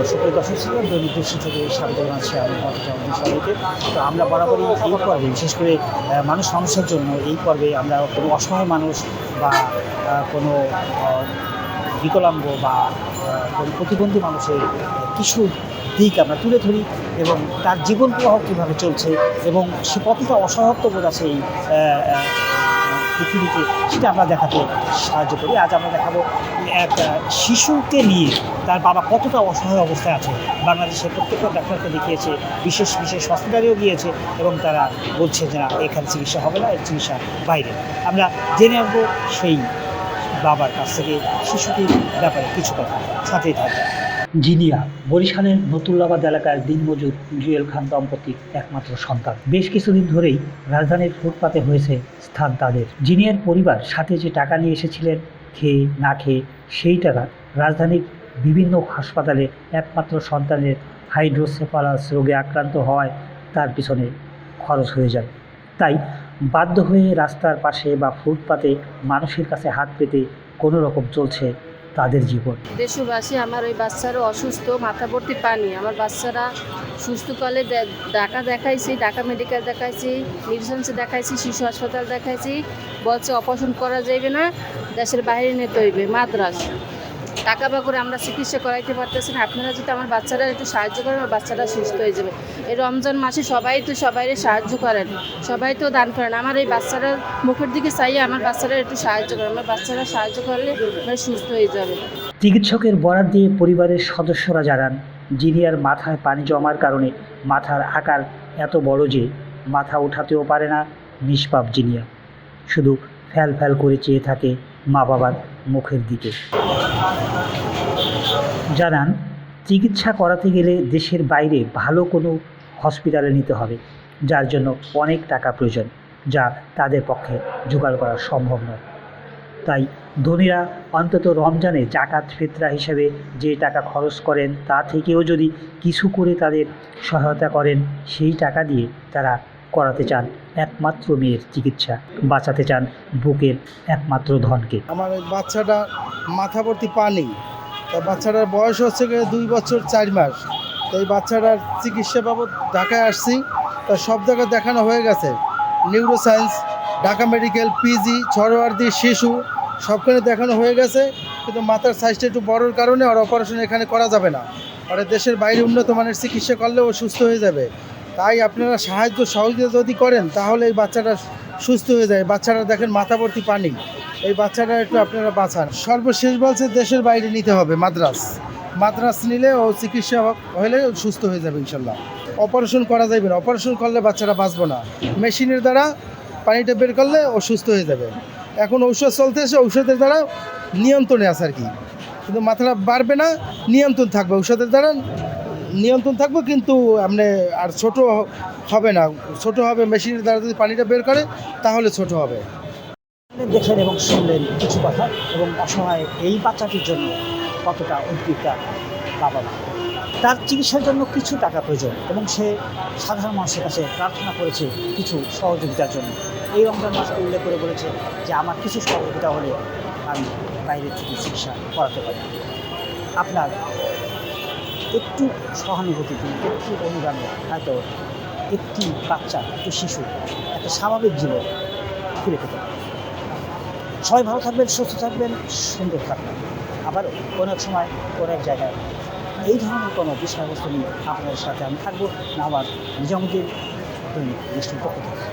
সুপ্রিয় দর্শক শ্রোতা, দৈনিক দৃষ্টি থেকে স্বাগত জানাচ্ছি আমি আমাদের সবাইকে। তো আমরা বরাবরই এই পর্বে, বিশেষ করে মানুষের জন্য এই পর্বে আমরা কোনো অসহায় মানুষ বা কোনো বিকলাঙ্গ বা কোনো প্রতিবন্ধী মানুষের কিছু দিক আমরা তুলে ধরি এবং তার জীবন প্রবাহ কীভাবে চলছে এবং সে কতটা অসহায়ত্ব বোধ আছে এই পৃথিবীকে, সেটা আমরা দেখাতে সাহায্য করি। আজ আমরা দেখাবো এক শিশুকে নিয়ে তার বাবা কতটা অসহায় অবস্থায় আছে। বাংলাদেশের প্রত্যেকটা ডাক্তারকে দেখিয়েছে, বিশেষ হসপিটালেও গিয়েছে এবং তারা বলছে যে না, এখানে চিকিৎসা হবে না, এর চিকিৎসা বাইরে। আমরা জেনে আসবো সেই বাবার কাছ থেকে শিশুটির ব্যাপারে কিছু কথা। সাথেই থাকবে। জিনিয়া বরিশালের নতুল্লাবাদ এলাকার দিনমজুর জুয়েল খান দম্পতির একমাত্র সন্তান। বেশ কিছুদিন ধরেই রাজধানীর ফুটপাতে হয়েছে স্থান তাদের। জিনিয়ার পরিবার সাথে যে টাকা নিয়ে এসেছিলেন খেয়ে না খেয়ে, সেই টাকা রাজধানীর বিভিন্ন হাসপাতালে একমাত্র সন্তানের হাইড্রোসেফালাস রোগে আক্রান্ত হওয়ায় তার পিছনে খরচ হয়ে যায়। তাই বাধ্য হয়ে রাস্তার পাশে বা ফুটপাতে মানুষের কাছে হাত পেতে কোনো রকম চলছে তাদের জীবন। দেশবাসী, আমার ওই বাচ্চারও অসুস্থ, মাথা ভর্তি পানি। আমার বাচ্চারা সুস্থ কালে ঢাকা দেখাইছি, ঢাকা মেডিকেল দেখাইছি, মিরসন্সে দেখাইছি, শিশু হাসপাতাল দেখাইছি, বলছে অপারেশন করা যাইবে না, দেশের বাইরে নিতে হইবে মাদ্রাস। টাকা বা করে আমরা চিকিৎসা করাইতে পারতেছি না। আপনারা যদি আমার বাচ্চারা একটু সাহায্য করেন, আমার বাচ্চারা সুস্থ হয়ে যাবে। এই রমজান মাসে সবাই সাহায্য করেন, সবাই তো দান করেন। আমার এই বাচ্চারার মুখের দিকে চাইয়ে আমার বাচ্চারা একটু সাহায্য করেন। আমার বাচ্চারা সাহায্য করলে আমার সুস্থ হয়ে যাবে। চিকিৎসকের বরাত দিয়ে পরিবারের সদস্যরা জানান, জিনিয়ার মাথায় পানি জমার কারণে মাথার আকার এত বড় যে মাথা ওঠাতেও পারে না নিষ্পাপ জিনিয়া। শুধু ফ্যাল করে চেয়ে থাকে মা বাবার মুখের দিকে। জানান, চিকিৎসা করাতে গেলে দেশের বাইরে ভালো কোনো হসপিটালে নিতে হবে, যার জন্য অনেক টাকা প্রয়োজন, যা তাদের পক্ষে জোগাড় করা সম্ভব নয়। তাই ধনীরা অন্তত রমজানে জাকাত ফিতরা হিসেবে যে টাকা খরচ করেন, তা থেকেও যদি কিছু করে তাদের সহায়তা করেন, সেই টাকা দিয়ে তারা করাতে চান একমাত্র মেয়ের চিকিৎসা, বাঁচাতে চান বুকের একমাত্র ধনকে। আমার ওই বাচ্চাটা মাথা ভর্তি পানি, তা বাচ্চাটার বয়স হচ্ছে 2 বছর 4 মাস। তো এই বাচ্চাটার চিকিৎসা বাবদ ঢাকায় আসছি, তা সব জায়গায় দেখানো হয়ে গেছে। নিউরোসায়েন্স, ঢাকা মেডিকেল, পিজি, ছড়োয়ার্দি, শিশু, সবখানে দেখানো হয়ে গেছে। কিন্তু মাথার সাইজটা একটু বড়োর কারণে আর অপারেশন এখানে করা যাবে না। আর দেশের বাইরে উন্নত মানের চিকিৎসা করলে ও সুস্থ হয়ে যাবে। তাই আপনারা সহযোগিতা যদি করেন, তাহলে এই বাচ্চাটা সুস্থ হয়ে যায়। বাচ্চাটা দেখেন মাথা ভর্তি পানি, এই বাচ্চাটা একটু আপনারা বাঁচান। সর্বশেষ বলছে দেশের বাইরে নিতে হবে, মাদ্রাস নিলে ও চিকিৎসা হলে সুস্থ হয়ে যাবে ইনশাল্লাহ। অপারেশন করা যাবে না, অপারেশন করলে বাচ্চারা বাঁচবো না। মেশিনের দ্বারা পানিটা বের করলে ও সুস্থ হয়ে যাবে। এখন ঔষধ চলতেছে, ঔষধের দ্বারা নিয়ন্ত্রণে আছে আর কি, কিন্তু মাথাটা বাড়বে না, নিয়ন্ত্রণ থাকবে, ঔষধের দ্বারা নিয়ন্ত্রণ থাকবে। কিন্তু আপনি আর ছোট হবে না, ছোট হবে মেশিনের দ্বারা যদি পানিটা বের করে, তাহলে ছোট হবে। দেখলেন এবং শুনলেন কিছু কথা, এবং অসহায় এই বাচ্চাটির জন্য কতটা উদ্বিগ্ন বাবা মা। তার চিকিৎসার জন্য কিছু টাকা প্রয়োজন এবং সে সাধারণ মানুষের কাছে প্রার্থনা করেছে কিছু সহযোগিতার জন্য। এই রমজান মাসকে উল্লেখ করে বলেছে যে আমার কিছু সহযোগিতা হলে আমি বাইরের থেকে চিকিৎসা করাতে পারি। আপনার একটু সহানুভূতি দিন, একটু অনুদানে হয়তো একটি বাচ্চা, একটি শিশু একটা স্বাভাবিক জীবন ফিরে পেতে পারে। সবাই ভালো থাকবেন, সুস্থ থাকবেন, সুন্দর থাকবেন। আবার কোনো এক সময় কোনো এক জায়গায় এই ধরনের কোনো বিষয়বস্তু নিয়ে আপনাদের সাথে আমি থাকবো। না, আমার নিজামুদ্দিন, দৈনিক দৃষ্টির পক্ষ থেকে।